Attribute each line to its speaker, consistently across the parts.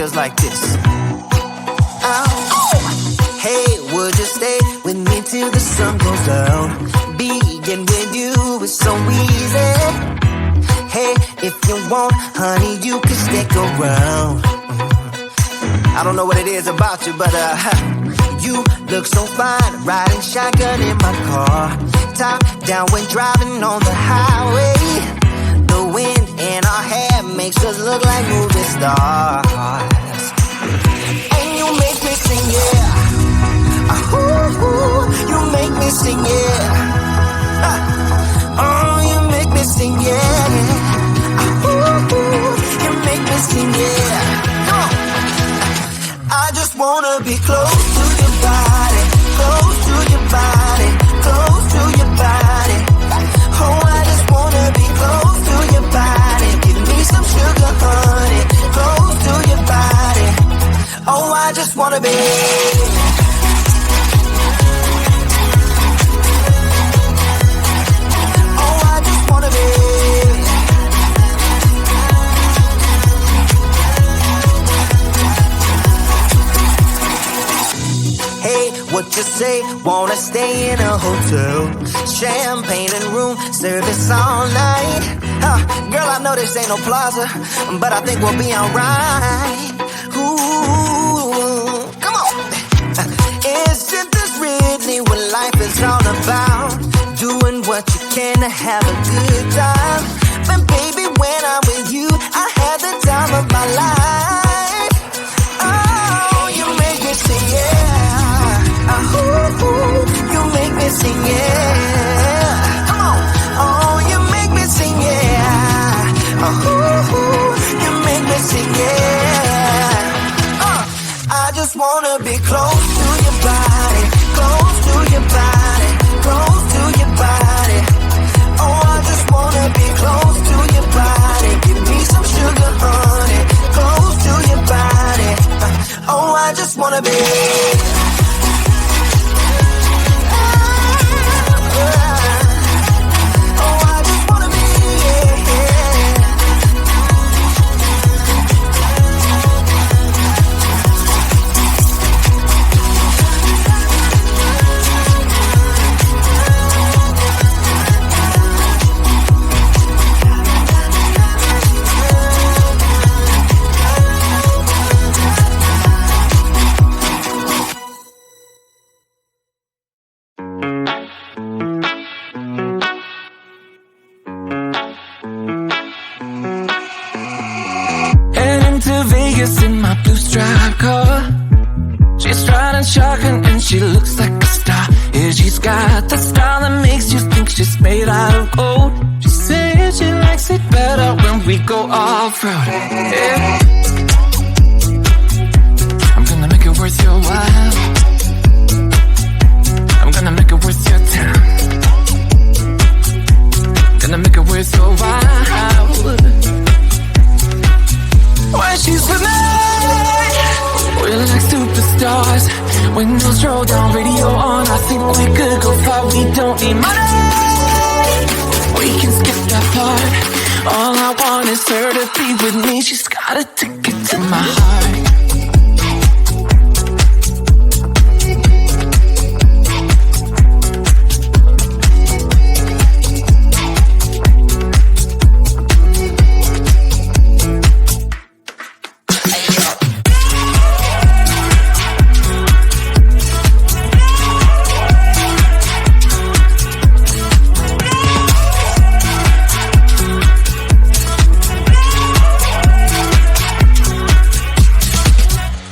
Speaker 1: feels like this. Hey, would you stay with me till the sun goes down? Being with you is so easy. Hey, if you want, honey, you can stick around. I don't know what it is about you, but you look so fine, riding shotgun in my car. Top down when driving on the highway. The wind in our hair makes us look like movie stars. And you make me sing, yeah. Ooh, you make me sing, yeah. Oh, you make me sing, yeah. Ooh, you make me sing, yeah. Come on. I just wanna be close to your body, close to your body, close to your body. Oh, I just wanna be close to your body. Give me some sugar, honey, close to your body. Oh, I just wanna be. What you say? Wanna stay in a hotel? Champagne and room service all night. Girl, I know this ain't no plaza, but I think we'll be alright. Ooh, come on. Isn't this really what life is all about? Doing what you can to have a good time. But baby, when I'm with you, I have the time of my life. Oh, you make me sing, yeah. Ooh, you make me sing, yeah. Come on. Oh, you make me sing, yeah. Ooh, you make me sing, yeah. I just wanna be close to your body, close to your body, close to your body. Oh, I just wanna be close to your body. Give me some sugar, honey, close to your body. Oh, I just wanna be.
Speaker 2: In my blue striped car, she's riding shotgun and she looks like a star. Yeah, she's got that style that makes you think she's made out of gold. She says she likes it better when we go off-road. Yeah. I'm gonna make it worth your while. I'm gonna make it worth your time. Gonna make it worth your while. When she's with me, we're like superstars. Windows roll down, radio on. I think we could go far, we don't need money. We can skip that part. All I want is her to be with me. She's got a ticket to my heart.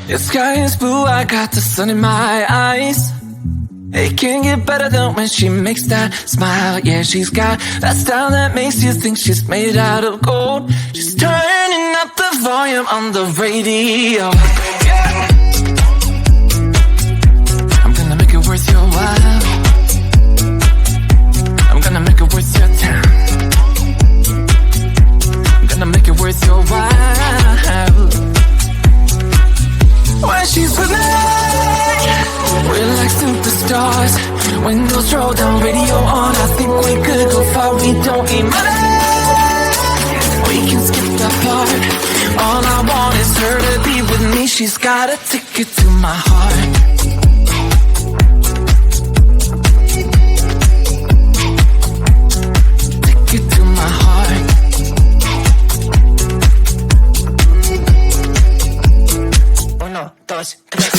Speaker 2: The sky is blue, I got the sun in my eyes. It can't get better than when she makes that smile. Yeah, she's got that style that makes you think she's made out of gold. She's turning up the volume on the radio. Yeah. I'm gonna make it worth your while. I'm gonna make it worth your time. I'm gonna make it worth your while. When she's with me, we're like superstars. Windows roll down, radio on. I think we could go far, we don't need money. We can skip that part. All I want is her to be with me she's got a ticket to my heart. Ticket to my heart. Uno, dos, tres,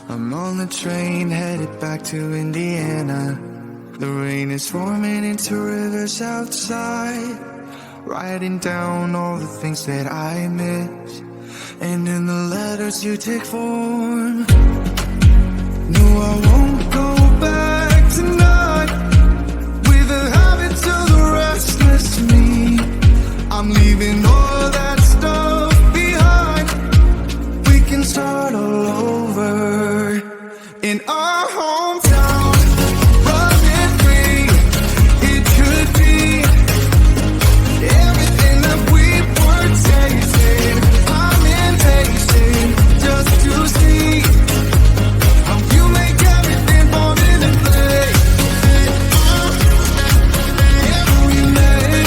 Speaker 3: I'm on the train headed back to Indiana. The rain is forming into rivers outside, writing down all the things that I miss, and in the letters you take form. No, I won't go back tonight with the habits of the restless me. I'm leaving all that stuff behind. We can start all over in our hometown, running free. It could be everything that we were tasting. I'm impatient just to see how you make everything fall into place. Every day,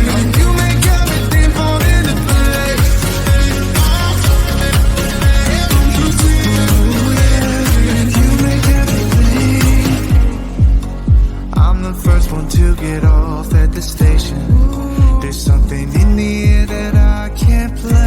Speaker 3: how you make everything fall into place. I'm the first one to get off at the station. There's something in the air that I can't play.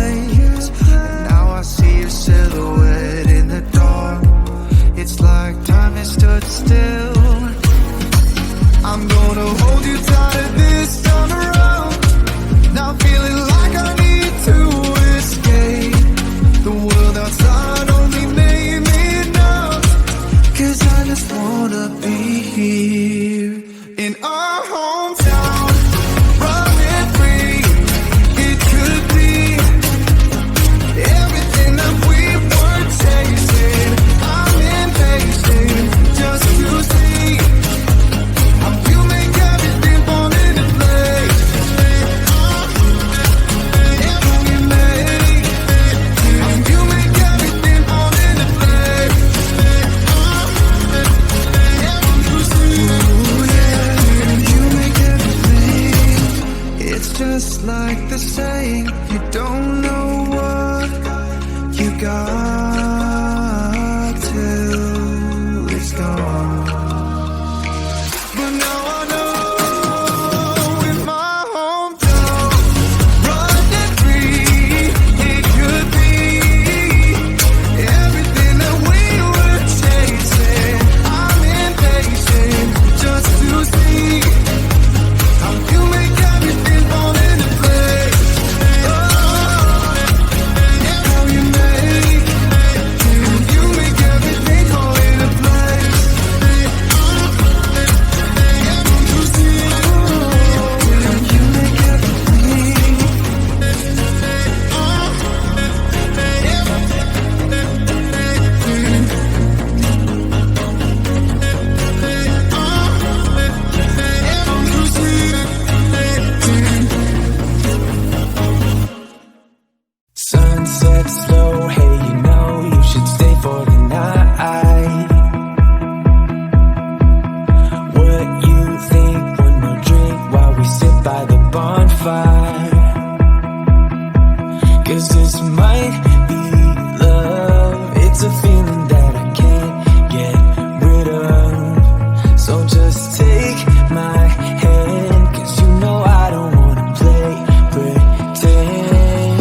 Speaker 2: my hand, 'cause you know I don't wanna play pretend.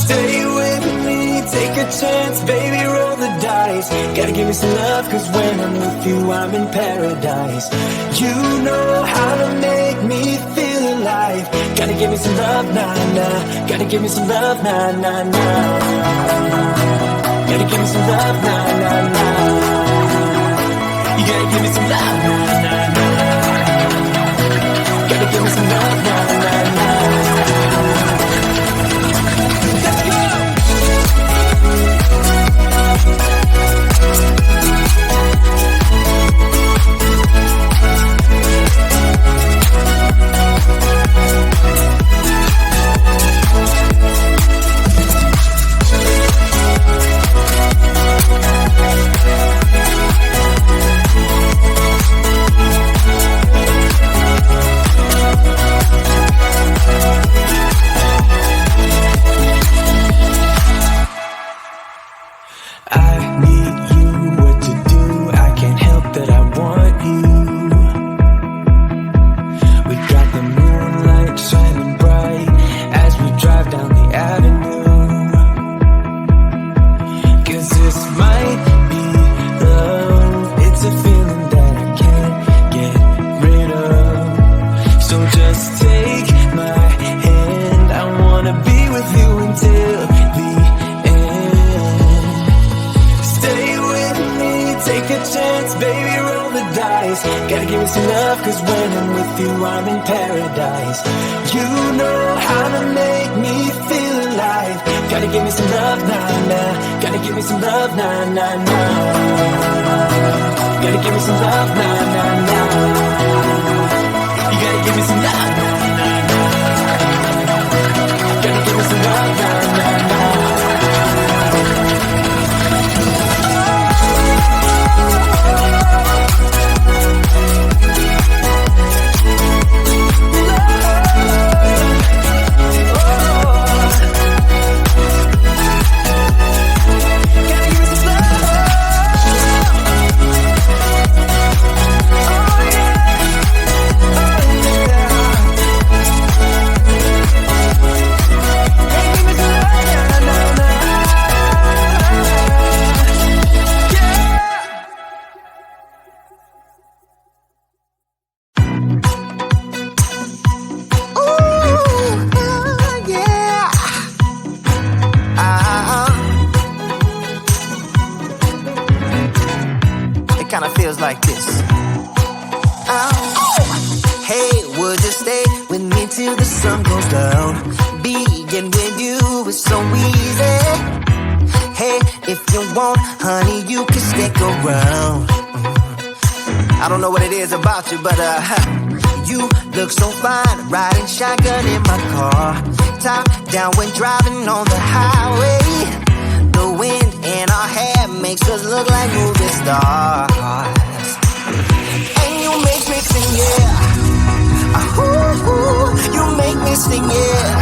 Speaker 2: Stay with me, take a chance, baby, roll the dice. Gotta give me some love, 'cause when I'm with you, I'm in paradise. You know how to make me feel alive. Gotta give me some love, nah, nah. Gotta give me some love, nah, nah, nah. Gotta give me some love, nah, nah, nah. You gotta give me some love, nah, nah, nah. Gotta give me some love, nah, nah, nah. Let's go!
Speaker 1: But you look so fine, riding shotgun in my car, top down when driving on the highway. The wind in our hair makes us look like movie stars. And you make me sing, yeah. Ooh, you make me sing, yeah.